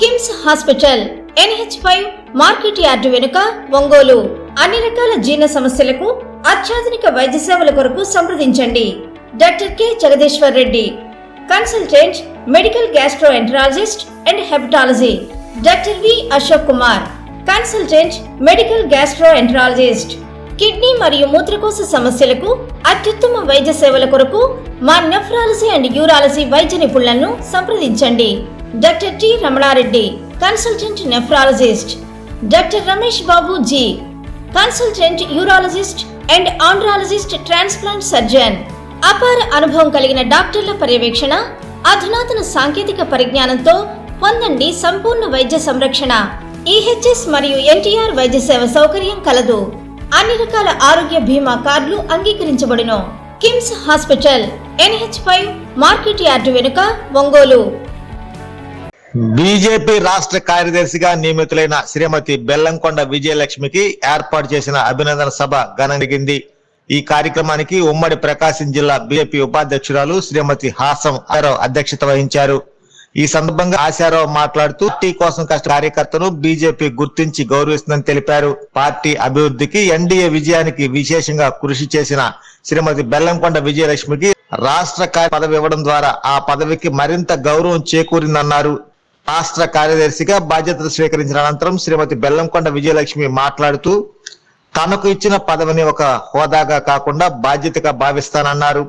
KIMS hospital NH5 market yard వెనుక ఒంగోలు. అన్ని రకాల జీర్ణ సమస్యలకు అత్యాధునిక వైద్య సేవల కొరకు సంప్రదించండి. Doctor K Jagadishwar Reddy, consultant medical gastroenterologist and hepatology. Doctor V Ashok Kumar, consultant medical gastroenterologist. Kidney మరియు మూత్రకోశ సమస్యలకు అత్యుత్తమ వైద్య సేవల కొరకు మా నెఫ్రాలజీ అండ్ యూరాలజీ వైద్య నిపుణులను సంప్రదించండి. Doctor T Ramana Reddy, consultant nephrologist. Doctor Ramesh Babu G, consultant urologist and andrologist, transplant surgeon. అపార అనుభవం కలిగిన డాక్టర్ల పర్యవేక్షణ, అధునాతన సాంకేతిక పరిజ్ఞానంతో పొందండి సంపూర్ణ వైద్య సంరక్షణ. EHS మరియు NTR వైద్య సేవ సౌకర్యం కలదు. అన్ని రకాల ఆరోగ్య బీమా కార్డులు అంగీకరించబడును. KIMS hospital NH5 market yard వెనుక ఒంగోలు. బీజేపీ రాష్ట్ర కార్యదర్శిగా నియమితులైన శ్రీమతి బెల్లంకొండ విజయలక్ష్మికి ఏర్పాటు చేసిన అభినందన సభ ఘనంగా జరిగింది. ఈ కార్యక్రమానికి ఉమ్మడి ప్రకాశం జిల్లా బీజేపీ ఉపాధ్యక్షురాలు శ్రీమతి హాసం ఆశారావు అధ్యక్షత వహించారు. ఈ సందర్భంగా ఆశారావు మాట్లాడుతూ పార్టీ కోసం కష్ట కార్యకర్తను బీజేపీ గుర్తించి గౌరవిస్తుందని తెలిపారు. పార్టీ అభివృద్ధికి ఎన్డీఏ విజయానికి విశేషంగా కృషి చేసిన శ్రీమతి బెల్లంకొండ విజయలక్ష్మికి రాష్ట్ర పదవి ఇవ్వడం ద్వారా ఆ పదవికి మరింత గౌరవం చేకూరిందన్నారు. రాష్ట్ర కార్యదర్శిగా బాధ్యతలు స్వీకరించిన అనంతరం శ్రీమతి బెల్లంకొండ విజయలక్ష్మి మాట్లాడుతూ తనకు ఇచ్చిన పదవిని ఒక హోదాగా కాకుండా బాధ్యతగా భావిస్తానన్నారు.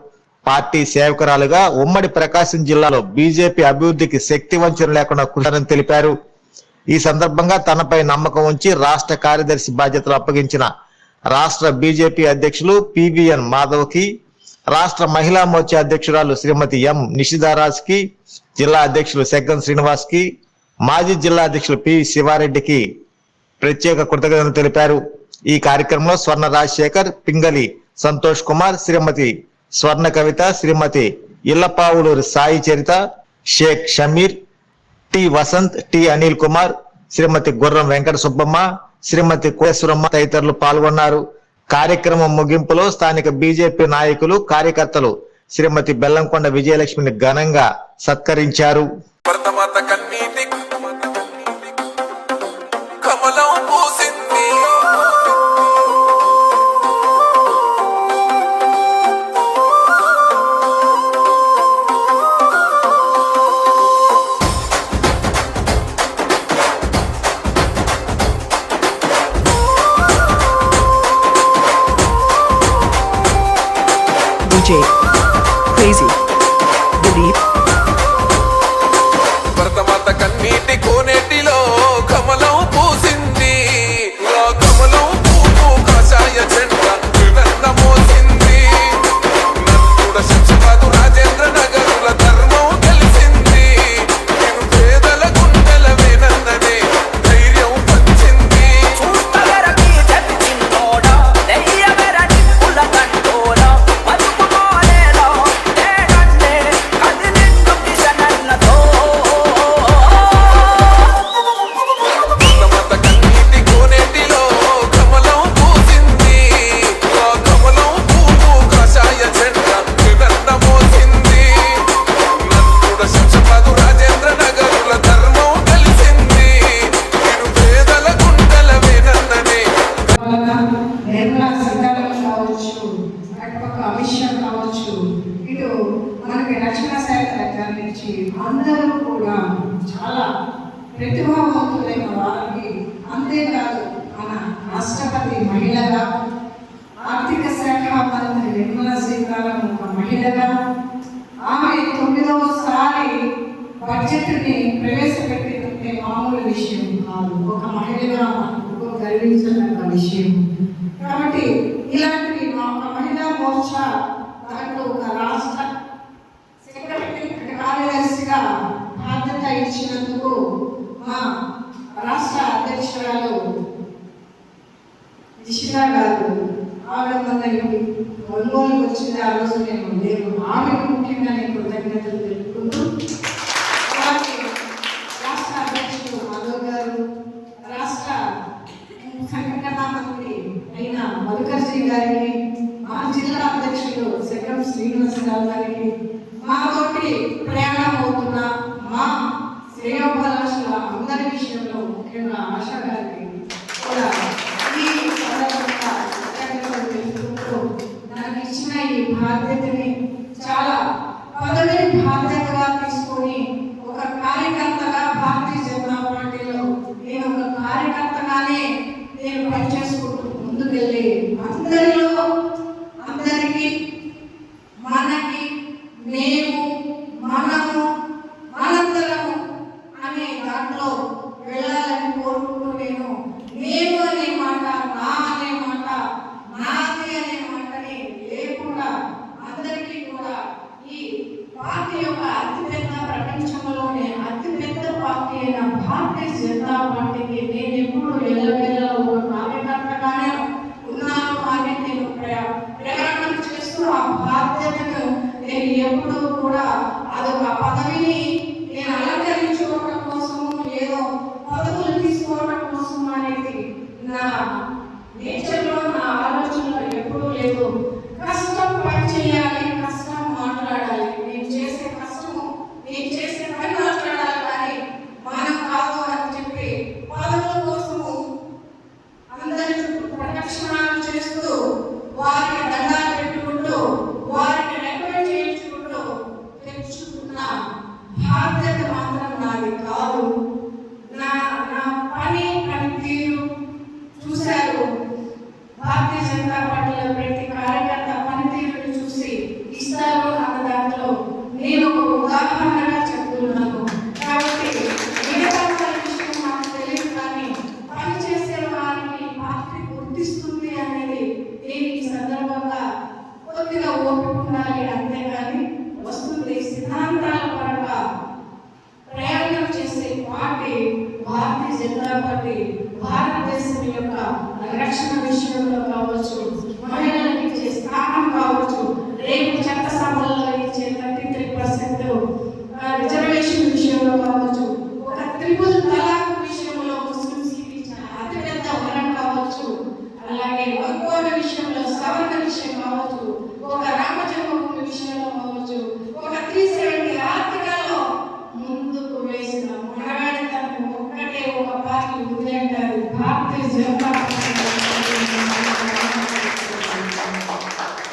పార్టీ సేవకురాలుగా ఉమ్మడి ప్రకాశం జిల్లాలో బీజేపీ అభివృద్ధికి శక్తి వంచన లేకుండా కృషి తెలిపారు. ఈ సందర్భంగా తనపై నమ్మకం ఉంచి రాష్ట్ర కార్యదర్శి బాధ్యతలు అప్పగించిన రాష్ట్ర బీజేపీ అధ్యక్షులు PVN మాధవ్ కి, రాష్ట్ర మహిళా మోర్చా అధ్యక్షురాలు శ్రీమతి M నిషిదారాజ్ కి, జిల్లా అధ్యక్షులు సెగ్గం శ్రీనివాస్ కి, మాజీ జిల్లా అధ్యక్షులు P శివారెడ్డికి ప్రత్యేక కృతజ్ఞతలు తెలిపారు. ఈ కార్యక్రమంలో స్వర్ణ రాజశేఖర్, పింగళి సంతోష్ కుమార్, శ్రీమతి స్వర్ణ కవిత, శ్రీమతి ఇళ్లపావులూరి సాయి చరిత, షేక్ షమీర్, టి వసంత్, టి అనిల్ కుమార్, శ్రీమతి గుర్రం వెంకట సుబ్బమ్మ, శ్రీమతి కోటేశ్వరమ్మ తదితరులు పాల్గొన్నారు. కార్యక్రమం ముగింపులో స్థానిక బీజేపీ నాయకులు, కార్యకర్తలు శ్రీమతి బెల్లంకొండ విజయలక్ష్మిని ఘనంగా సత్కరించారు. DJ Crazy Dilip భరతమాత కన్నీటి కోనేటిలో కమలం పూసింది, కమలం పూపు కాషాయ జెండా త్రివర్ణ మోసింది. నల్లుడ శంషాబాదు రాజేంద్ర నగరుల ధర్మం తెలిసింది, పేదల గుండెల వేనన్ననే ధైర్యం పంచింది. అందరూ కూడా చాలా ప్రతిభావంతులైన వారికి, అంతేకాదు మన రాష్ట్రపతి మహిళగా, ఆర్థిక శాఖ మంత్రి నిర్మలా సీతారామన్ ఒక మహిళగా, ఆమె 9వసారి బడ్జెట్ని ప్రవేశపెట్టిందంటే మామూలు విషయం కాదు. ఒక మహిళగా మనకు గర్వించదగ్గ విషయం. కాబట్టి ఇలాంటివి ఒక మహిళా మోర్చా దాంట్లో ఒక రాష్ట్ర కార్యదర్శిగా బాధ్యత ఇచ్చినందుకు మా రాష్ట్ర అధ్యక్షురాలు నిషిదా గారు ఆవిడ మందరికి ఒంగోలు వచ్చింది. ఆ రోజు నేను ఆమెకు ముఖ్యంగా నేను కృతజ్ఞతలు తెలుపుకుంటూ, రాష్ట్ర అధ్యక్షుడు మాధవ్ గారు, రాష్ట్ర సంఘటనా మంత్రి అయిన మధుకర్జీ గారికి, మా జిల్లా అధ్యక్షుడు సెగ్గం శ్రీనివాసరావు గారికి, మాతోటి ప్రయాణం అవుతున్న మా శ్రేయోభిలాషుల చేసుకుంటూ ముందుకెళ్ళి అందరిలో అందరికీ మనకి మేము మనము మనందరము అనే దాంట్లో వెళ్ళాలని కోరుకుంటూ నేను అనే మాట, నా అనే మాట, నాది అనే మాటని లేకుండా అందరికీ కూడా ఈ పార్టీ యొక్క అతిపెద్ద ప్రపంచంలోనే అతిపెద్ద పార్టీ అయిన భారతీయ జనతా పార్టీకి నేను ఎప్పుడు వెళ్ళవేళ ఒక కార్యకర్తగానే ఉన్నాను అని నేను ప్రయాణం చేస్తూ ఆ బాధ్యతను నేను ఎప్పుడూ కూడా అదొక పదవిని నేను అలంకరించుకోవడం కోసము ఏదో పదవులు తీసుకోవడం కోసం అనేది నా నేచర్లో, నా ఆలోచనలో ఎప్పుడూ లేదు. కష్టం పని చేయాలి, కష్టం మాట్లాడాలి, నేను చేసే కష్టము నేను చేసే పని మాట్లాడాలి, కానీ మనం కాదు అని చెప్పి పదవుల కోసము అందరి చుట్టూ ప్రదక్షిణాలు చేస్తూ వారికి దండాలు పెట్టుకుంటూ వారిని రికమెండ్ చేయించుకుంటూ తెచ్చుకున్న బాధ్యత మాత్రం నాది కాదు. నా పనితీరు చూశారు. భారతీయ జనతా పార్టీలో ప్రతి కార్యకర్త పనితీరుని చూసి ఇస్తారు అన్న దాంట్లో నేను ఒక ఉదాహరణగా చెప్తున్నాను. కాబట్టి మిగతా విషయం నాకు తెలియదు, కానీ పని చేసే వారిని పార్టీ గుర్తిస్తుంది అనేది నేను ఈ సందర్భంగా కొద్దిగా ఓపిక ఉండాలి, అంతేగాని వస్తుంది సిద్ధాంతాల పరంగా ప్రయాణం చేసే పార్టీ భారతీయ జనతా పార్టీ. భారతదేశం యొక్క రక్షణ విషయంలో కావచ్చు, మహిళలకు ఇచ్చే స్థానం కావచ్చు, రేపు చట్టసభల్లో ఇచ్చే 33% రిజర్వేషన్ విషయంలో కావచ్చు, ఒక ట్రిపుల్ తలాక్ విషయంలో ముస్లింస్కి ఇచ్చిన అతిపెద్ద వరం కావచ్చు, అలాగే వక్ఫ్ విషయంలో సవరణ విషయం కావచ్చు, ఒక రామ జన్మభూమి విషయంలో కావచ్చు, ఒక 370 ఆర్థికలో ముందుకు వేసిన మొనగాడితనం ఒక్కటే ఒక పార్టీ ఉంది అంటారు, భారతీయ జనతా పార్టీ.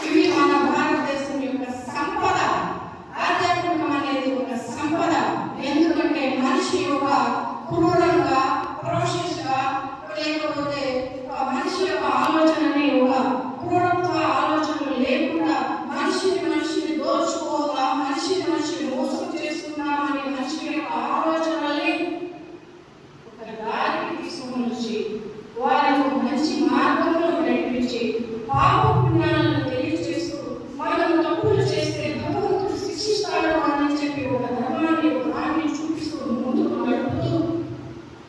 ఇవి మన భారతదేశం యొక్క సంపద. ఆధ్యాత్మికం అనేది ఒక సంపద. ఎందుకంటే మనిషి ఒక క్రూరంగా, ప్రోషిష్గా, లేకపోతే మనిషి యొక్క ఆలోచనని ఒక క్రూరత్వ ఆలోచనలు లేకుండా మనిషిని దోచుకోగా, మనిషిని మోసం చేస్తున్నామని మనిషి యొక్క ఆలోచనల్ని ఒక దారికి తీసుకుని వచ్చి వారికి మంచి మార్గంలో నడిపించి పాప పుణ్యాలను తెలియజేస్తూ మనం తప్పులు చేస్తే భగవంతుడు శిక్షిస్తాడు అని చెప్పి ఒక ధర్మాన్ని, ఒక దాన్ని చూపిస్తూ ముందుకు నడుపుతూ,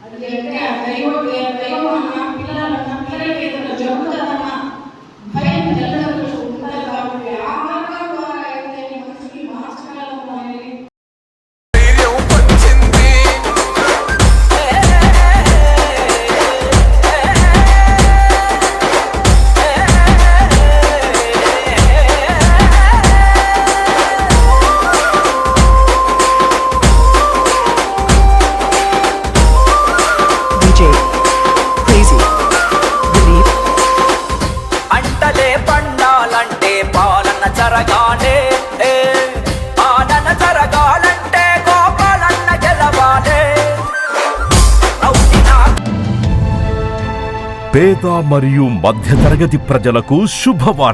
అది అంటే ఆ దైవం అన్న పిల్లలకి ఏదైనా జరుగుతుందన్న భయం తల్లిదండ్రులకు ఉంటుంది. కాబట్టి ఆ మార్గం ద్వారా అయితే మనుషులు మార్చగలము అనేది ధైర్యం పంచింది. DJ Crazy Believe అంటలే పండాలంటే పాలన జరగాలే, పాలన జరగాలంటే గోపాలన్న గెలవాలే. పేద మరియు మధ్యతరగతి ప్రజలకు శుభవార్త.